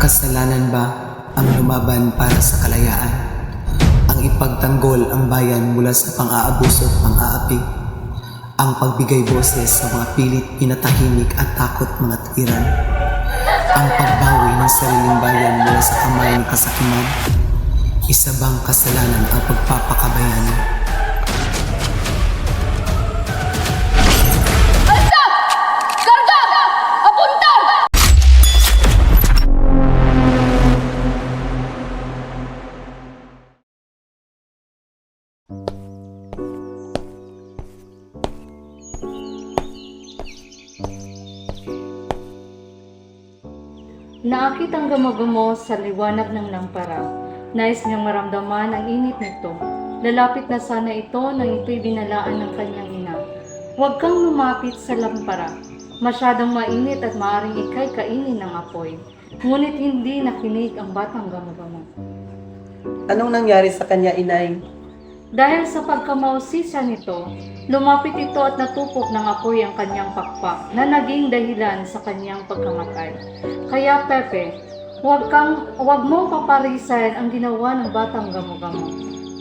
Kasalanan ba ang lumaban para sa kalayaan? Ang ipagtanggol ang bayan mula sa pang-aabuso at pang-aapi? Ang pagbigay boses sa mga pilit pinatahimik at takot mga tiran? Ang pagbawi ng sariling bayan mula sa kamay ng kasakiman? Isa bang kasalanan ang pagpapakabayani? Naakit ang gamo-gamo sa liwanag ng lampara. Nais niyang maramdaman ang init nito. Lalapit na sana ito nang ito'y binalaan ng kanyang ina. Huwag kang lumapit sa lampara. Masyadong mainit at maaaring ika'y kainin ng apoy. Ngunit hindi nakinig ang batang gamo-gamo. Anong nangyari sa kanya, inay? Dahil sa pagkamausisa nito, lumapit ito at natupok ng apoy ang kanyang pakpak na naging dahilan sa kanyang pagkamatay. Kaya Pepe, huwag mong paparisan ang ginawa ng batang gamo-gamo.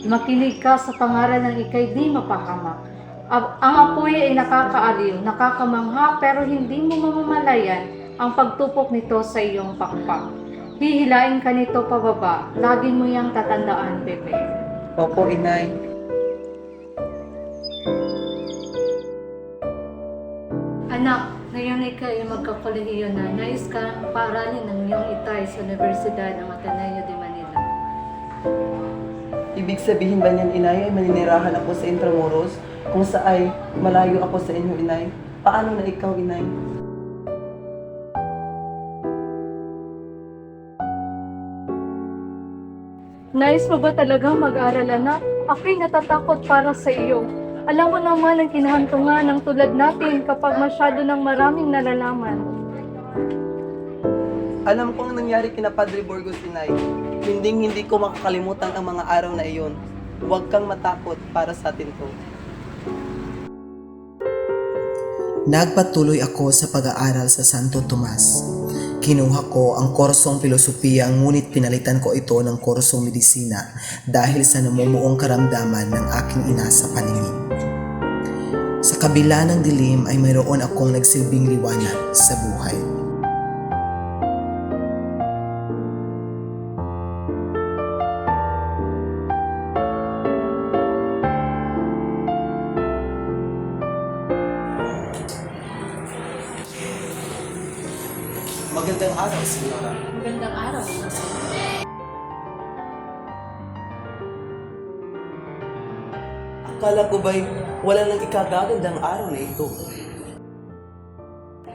Makinig ka sa pangaral ng ika'y di mapahamak. Ang apoy ay nakakaaliw, nakakamangha pero hindi mo mamamalayan ang pagtupok nito sa iyong pakpak. Hihilain ka nito pababa, lagi mo yang tatandaan, Pepe. Opo, inay. Anak, ngayon ikaw ay magkakolehiyo na. Nais kang paaralin ng iyong itay sa Universidad ng Ateneo de Manila. Ibig sabihin ba niyan, inay, ay maninirahan ako sa Intramuros kung saay malayo ako sa inyo, inay? Paano na ikaw, inay? Nais mo ba talaga mag-aral, anak? Ako'y natatakot para sa iyo. Alam mo naman ang kinahantungan ng tulad natin kapag masyado ng maraming nalalaman. Alam ko ang nangyari kina Padre Burgos, inay. Hindi ko makakalimutan ang mga araw na iyon. Huwag kang matakot, para sa atin to. Nagpatuloy ako sa pag-aaral sa Santo Tomas. Kinuha ko ang kursong filosofiya ngunit pinalitan ko ito ng kursong medisina dahil sa namumuong karamdaman ng aking ina sa paningin. Sa kabila ng dilim ay mayroon akong nagsilbing liwanag sa buhay. Magandang araw, Senyora. Magandang araw. Akala ko ba'y wala nang ikagagandang araw na ito?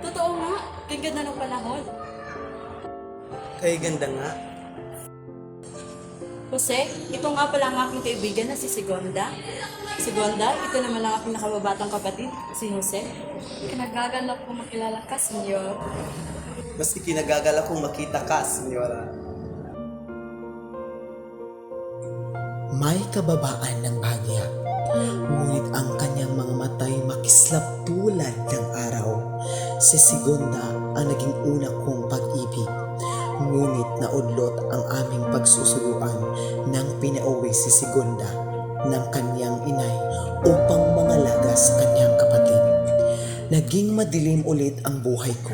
Totoo nga, kay ganda ng panahon. Kay ganda nga. Jose, ito nga pala ang aking kaibigan na si Sigonda. Sigonda, ito naman ang aking nakababatang kapatid, si Jose. Kinagagalak ko makilala ka, senyor. Mas ikinagagala kong makita ka, Senyora. May kababaan ng bahagya, ngunit ang kanyang mga matay makislap tulad ng araw. Si Sigonda ang naging una kong pag-ibig, ngunit naudlot ang aming pagsusuluan nang pinauwi si Sigonda ng kanyang inay upang mangalaga sa kanyang kapatid. Naging madilim ulit ang buhay ko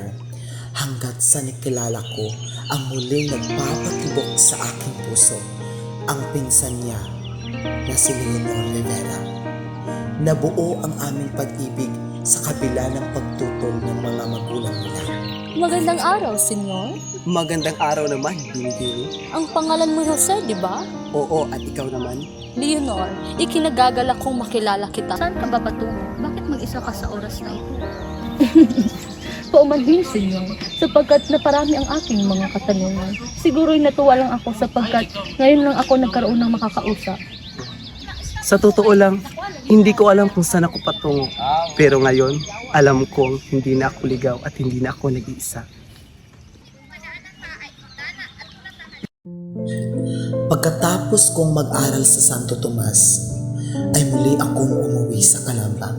hanggat sa nakilala ko ang muling nagpapatibok sa aking puso, ang pinsan niya na si Leonor Rivera. Nabuo ang aming pag-ibig sa kabila ng pagtutol ng mga magulang nila. Magandang araw, senyor. Magandang araw naman, Bini-Bini. Ang pangalan mo Jose, di ba? Oo, at ikaw naman? Leonor, ikinagagalak kong makilala kita. Saan ka ba patungo? Bakit mag-isa ka sa oras na ito? Paumanhin, senyor, sapagkat naparami ang aking mga katanungan. Siguro'y natuwa lang ako sapagkat ngayon lang ako nagkaroon ng makakausap. Sa totoo lang, hindi ko alam kung saan ako patungo. Pero ngayon, alam kong hindi na ako ligaw at hindi na ako nag-iisa. Pagkatapos kong mag-aral sa Santo Tomas, ay muli akong umuwi sa Calamba.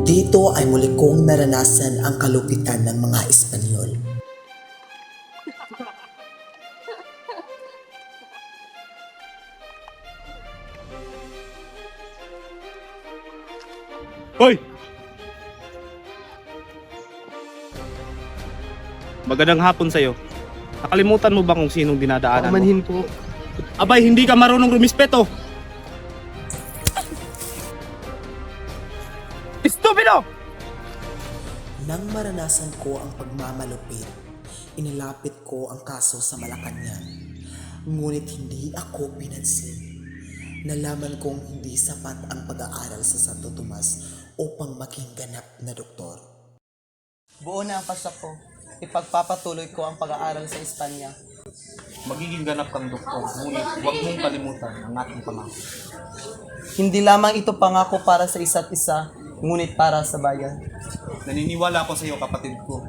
Dito ay muli kong naranasan ang kalupitan ng mga Espanyol. Hoy! Magandang hapon sa'yo. Nakalimutan mo ba kung sinong dinadaanan mo? Pamanhin po. Abay, hindi ka marunong rumispeto! Estupido! Nang maranasan ko ang pagmamalupit, inilapit ko ang kaso sa Malacanang. Ngunit hindi ako pinansin. Nalaman kong hindi sapat ang pag-aaral sa Santo Tomas upang maging ganap na doktor. Buo na ang pasak ko. Ipagpapatuloy ko ang pag-aaral sa Espanya. Magiging ganap kang doktor, ngunit huwag mong kalimutan ang ating pangako. Hindi lamang ito pangako para sa isa't isa, ngunit para sa bayan. Naniniwala ako sa iyo, kapatid ko.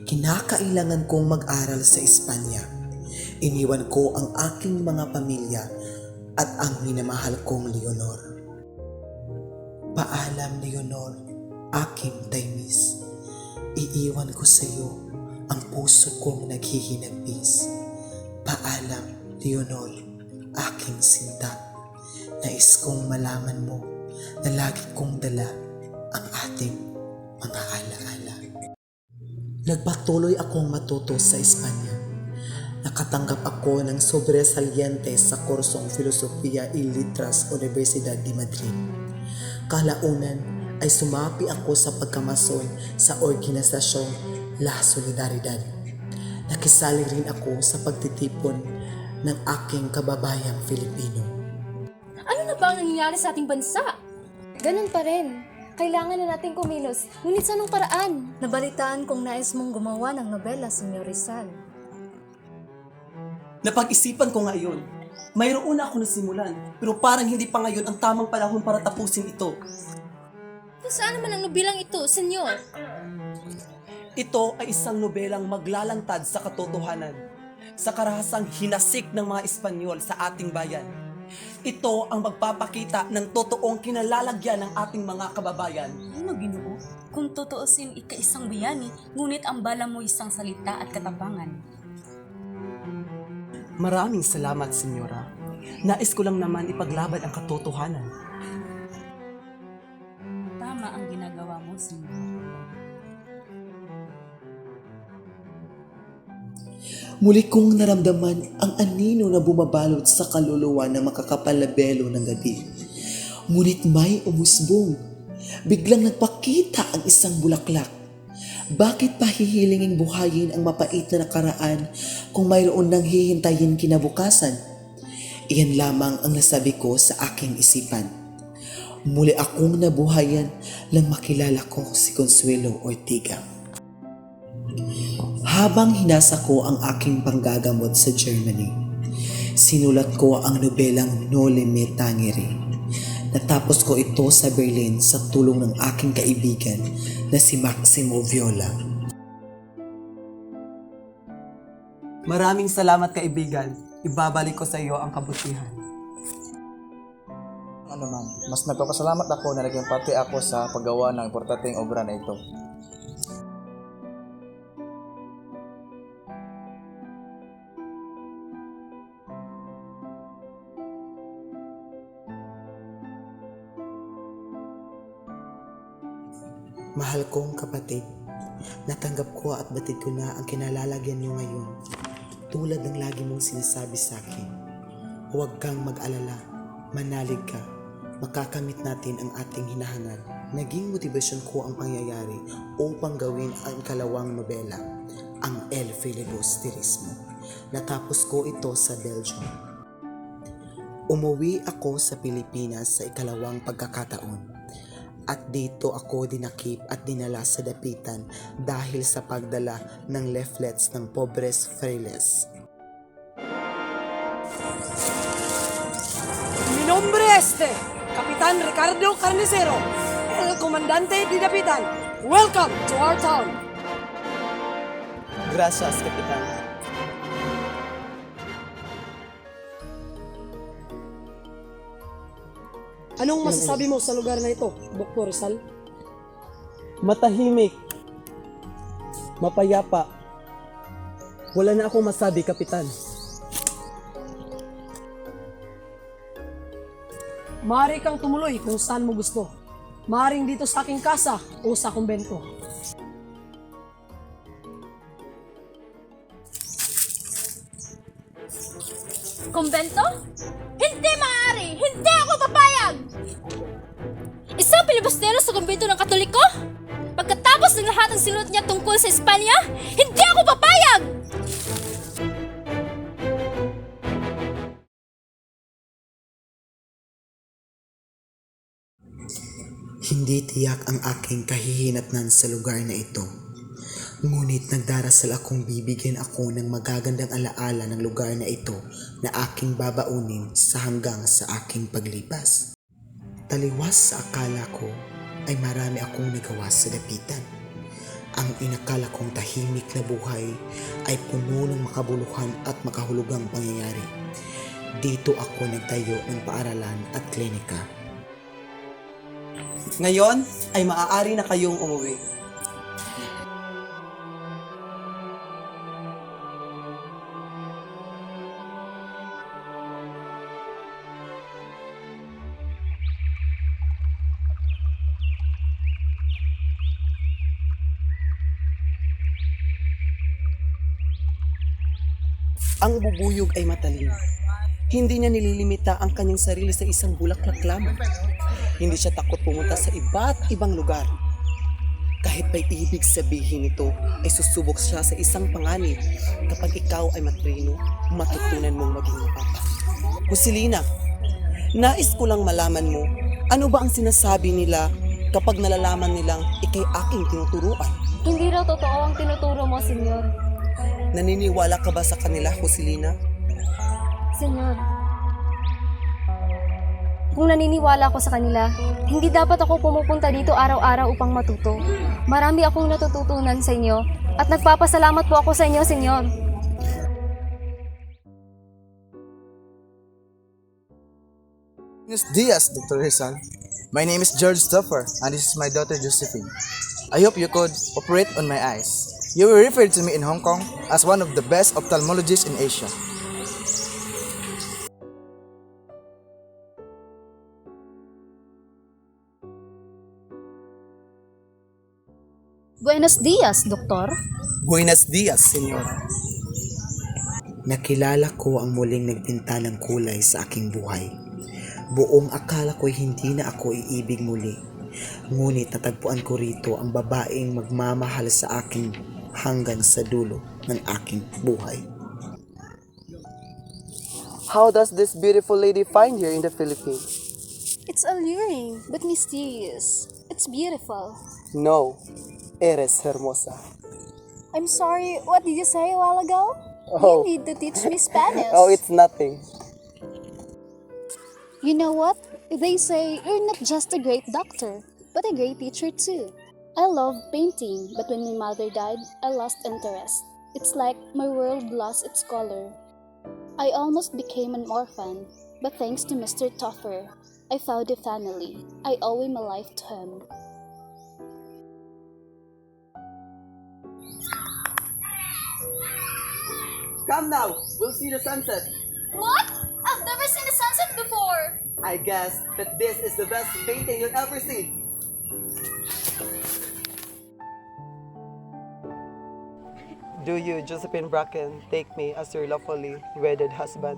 Kinakailangan kong mag-aral sa Espanya. Iniwan ko ang aking mga pamilya at ang minamahal kong Leonor. Paalam, Leonor, aking Taymis. Iiwan ko sa iyo ang puso kong naghihinagpis. Paalam, Leonor, aking sinta. Nais kong malaman mo na lagi kong dala ang ating mga alaala. Nagpatuloy akong matuto sa Espanya. Nakatanggap ako ng sobresaliente sa kursong Filosofia y Letras Universidad de Madrid. Kalaunan ay sumapi ako sa pagkamason sa organisasyong La Solidaridad. Nakisali rin ako sa pagtitipon ng aking kababayang Filipino. Ano na ba ang nangyayari sa ating bansa? Ganun pa rin. Kailangan na natin kumilos. Ngunit sa anong paraan? Nabalitaan kong nais mong gumawa ng nobela, Senyor Rizal. Napag-isipan ko ngayon. Mayroon na ako nasimulan, pero parang hindi pa ngayon ang tamang panahon para tapusin ito. Kung saan naman ang nobelang ito, senyor? Ito ay isang nobelang maglalantad sa katotohanan, sa karahasang hinasik ng mga Espanyol sa ating bayan. Ito ang magpapakita ng totoong kinalalagyan ng ating mga kababayan. Ano, Ginoo? Kung tutuusin, ika-isang bayani, ngunit ang bala mo isang salita at katapangan. Maraming salamat, Senyora. Nais ko lang naman ipaglaban ang katotohanan. Tama ang ginagawa mo, Senyor. Muli kong naramdaman ang anino na bumabalot sa kaluluwa ng makakapal na belo ng gabi. Ngunit may umusbong. Biglang nagpakita ang isang bulaklak. Bakit pa hihilinging buhayin ang mapait na nakaraan kung mayroon nang hihintayin kinabukasan? Iyan lamang ang nasabi ko sa aking isipan. Muli akong nabuhayan nang makilala ko si Consuelo Ortiga. Habang hinasa ko ang aking panggagamot sa Germany, sinulat ko ang nobelang Noli Me Tangere. Natapos ko ito sa Berlin sa tulong ng aking kaibigan na si Maximo Viola. Maraming salamat, kaibigan. Ibabalik ko sa iyo ang kabutihan. Ano man, mas nagpapasalamat ako na naging parte ako sa paggawa ng importanteng obra na ito. Mahal kong kapatid, natanggap ko at batid ko na ang kinalalagyan niyo ngayon. Tulad ng lagi mong sinasabi sa akin, huwag kang mag-alala, manalig ka, makakamit natin ang ating hinahangad. Naging motibasyon ko ang pangyayari upang gawin ang ikalawang nobela, ang El Filibusterismo. Natapos ko ito sa Belgium. Umuwi ako sa Pilipinas sa ikalawang pagkakataon. At dito ako dinakip at dinala sa dapitan dahil sa pagdala ng leaflets ng Pobres Frailes. Mi nombre este, Kapitan Ricardo Carnicero, el comandante de Dapitan. Welcome to our town. Gracias, Kapitan. Anong masasabi mo sa lugar na ito, Dr. Rizal? Matahimik. Mapayapa. Wala na akong masabi, Kapitan. maaari kang tumuloy kung saan mo gusto. Maaaring dito sa aking kasa o sa kumbento. Kumbento? Hindi maaari! Hindi ako papayag! Isang pilibustero sa kumbento ng Katoliko? Pagkatapos ng lahat ng sinulat niya tungkol sa Espanya, hindi ako papayag! Hindi tiyak ang aking kahihinatnan sa lugar na ito. Ngunit nagdarasal akong bibigyan ako ng magagandang alaala ng lugar na ito na aking babaunin sa hanggang sa aking paglipas. Taliwas sa akala ko ay marami akong nagawa sa dapitan. Ang inakala kong tahimik na buhay ay puno ng makabuluhan at makahulugang pangyayari. Dito ako nagtayo ng paaralan at klinika. Ngayon ay maaari na kayong umuwi. Ang bubuyog ay matalino. Hindi niya nililimita ang kanyang sarili sa isang bulaklak lamang. Hindi siya takot pumunta sa iba't ibang lugar. Kahit may ibig sabihin nito, ay susubok siya sa isang panganib. Kapag ikaw ay matrino, matutunan mong maging mapapa. Husilina, nais ko lang malaman mo, ano ba ang sinasabi nila kapag nalalaman nilang ikay aking tinuturuan? Hindi raw totoo ang tinuturo mo, Senyor. Naniniwala ka ba sa kanila, Husilina? Senyor, kung naniniwala ako sa kanila, hindi dapat ako pumupunta dito araw-araw upang matuto. Marami akong natututunan sa inyo at nagpapasalamat po ako sa inyo, Senyor. Buenos dias, Dr. Rizal. My name is George Stoffer, and this is my daughter Josephine. I hope you could operate on my eyes. You were referred to me in Hong Kong as one of the best ophthalmologists in Asia. Buenos dias, Doktor. Buenos dias, Senyora. Nakilala ko ang muling nagtinta ng kulay sa aking buhay. Buong akala ko'y hindi na ako iibig muli. Ngunit natagpuan ko rito ang babaeng magmamahal sa akin hanggang sa dulo ng aking buhay. How does this beautiful lady find here in the Philippines? It's alluring, but mysterious. It's beautiful. No, eres hermosa. I'm sorry, what did you say a while ago? Oh. You need to teach me Spanish. Oh, it's nothing. You know what? They say you're not just a great doctor, but a great teacher too. I love painting, but when my mother died, I lost interest. It's like my world lost its color. I almost became an orphan, but thanks to Mr. Toffer, I found a family. I owe my life to him. Come now, we'll see the sunset. What? I've never seen a sunset before! I guess that this is the best painting you'll ever see. Do you, Josephine Bracken, take me as your lawfully wedded husband?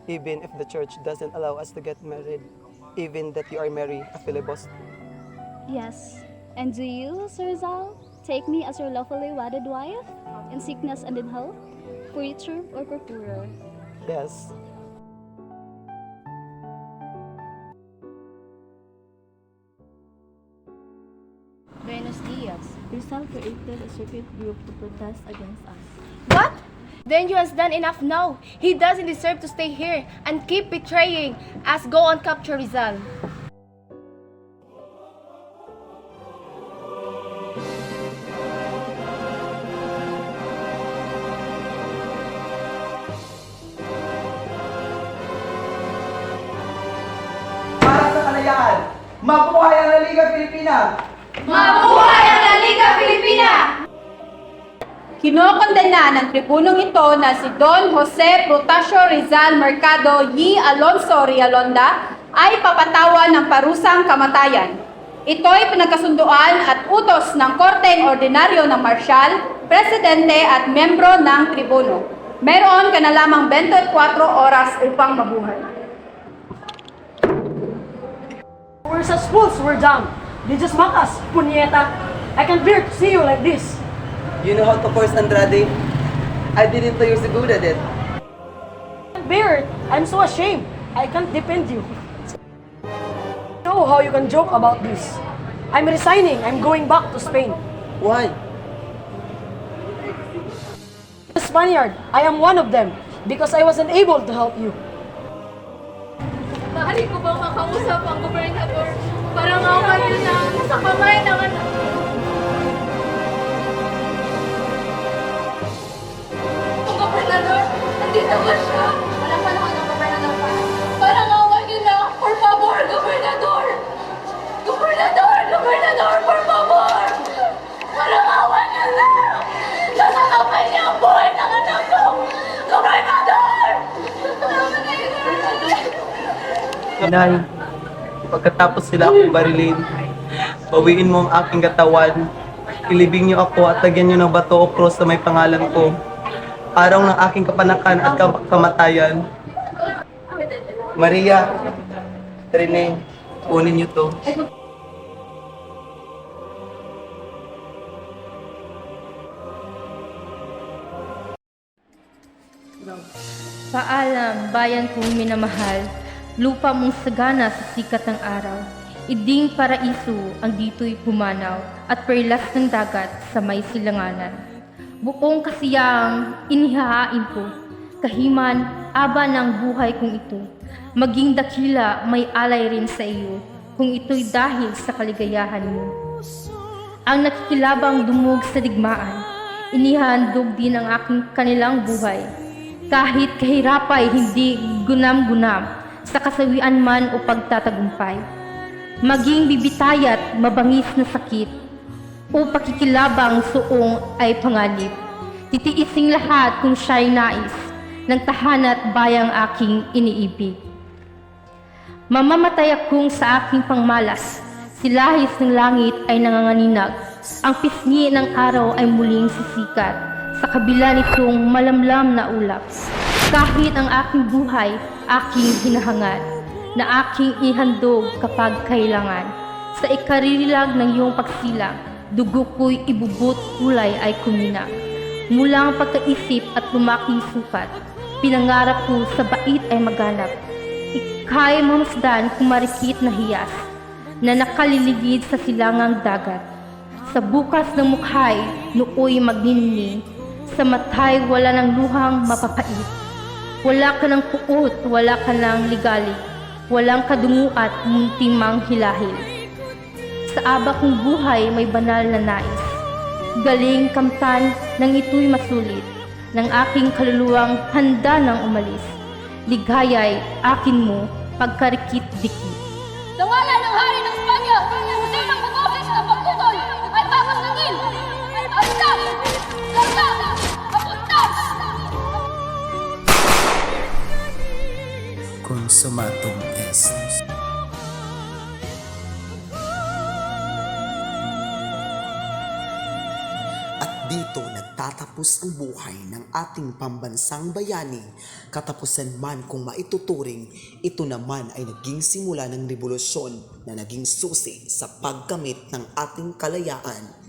Even if the church doesn't allow us to get married, even that you are Mary, a filibuster. Yes. And do you, Sir Zal, take me as your lawfully wedded wife, in sickness and in health, for richer or for poorer? Yes. Buenos dias. Rizal created a secret group to protest against us. What? Then you has done enough now. He doesn't deserve to stay here and keep betraying us. Go on, capture Rizal. Para sa kalayaan, mabuhay ang La Liga Filipina! Mabuhay ang La Liga Filipina! Kinokondena ng tribunong ito na si Don Jose Protasio Rizal Mercado Y. Alonso Rialonda ay papatawan ng parusang kamatayan. Ito'y pinagkasunduan at utos ng Korteng Ordinaryo ng Marshal, Presidente at membro ng tribuno. Meron ka na lamang 24 oras upang mabuhay. We're such fools, we're dumb. They just mock us, punyeta. I can't bear to see you like this. You know how to curse Andrade? I didn't know you're so good at it. I can't bear it. I'm so ashamed. I can't defend you. I know how you can joke about this. I'm resigning. I'm going back to Spain. Why? The Spaniard, I am one of them because I wasn't able to help you. Maaari ko bang makausap ang gobernador para maungan niya na nasa kamay ng anak? Ang gobernador, nandito ba siya? Walang panahon ng gobernador pa. Para maungan niyo na, por favor, gobernador! Gobernador! Gobernador, por favor! Para maungan niyo na! Nasa kamay niya ang buhay ng anak ko! Gobernador! Inay, pagkatapos sila akong barilin, bawiin mo ang aking katawan. Ilibing niyo ako at lagyan niyo ng bato o cross na may pangalan ko. Araw ng aking kapanakan at kamatayan. Maria, Trine, kunin niyo to. Paalam, bayan kong minamahal, lupa mong sagana sa sikat ng araw. Iding paraiso ang dito'y pumanaw at perlas ng dagat sa may silanganan. Buong kasiyang inihahain ko, kahiman, aba ng buhay kong ito. Maging dakila, may alay rin sa iyo, kung ito'y dahil sa kaligayahan mo. Ang nakikilabang dumog sa digmaan, inihandog din ang aking kanilang buhay. Kahit kahirapay, hindi gunam-gunam, sa kasawian man o pagtatagumpay. Maging bibitayat, mabangis na sakit, o pakikilabang suong ay panganib. Titiising lahat kung siya'y nais, ng tahana't bayang aking iniibig. Mamamatay akong sa aking pangmalas, silahis ng langit ay nanganganinag, ang pisngi ng araw ay muling sisikat, sa kabila nitong malamlam na ulap. Kahit ang aking buhay, aking hinahangad, na aking ihandog kapag kailangan. Sa ikaririlag ng iyong pagsilang, dugo ko'y ibubot, kulay ay kumina. Mula ang pagkaisip at lumaking sukat, pinangarap ko sa bait ay maganap. Ika'y mamasdan kung marikit na hiyas, na nakaliligid sa silangang dagat. Sa bukas ng mukhay, nooy magniningning, sa matay wala ng luhang mapapait. Wala ka ng puot, wala ka ng ligali, walang kadungo at muntimang hilahil. Sa abak ng buhay may banal na nais. Galing kamtan nang ito'y masulit, ng aking kaluluwang handa nang umalis. Ligaya'y akin mo, pagkarikit-dikit. Sa ngalan ng Hari ng Espanya, kung sinong bumoses ng pagtutol ay papasangin! Alta! Alta! Kapunta! Consumatum est. At dito nagtatapos ang buhay ng ating pambansang bayani. Katapusan man kung maituturing, ito naman ay naging simula ng revolusyon na naging susi sa pagkamit ng ating kalayaan.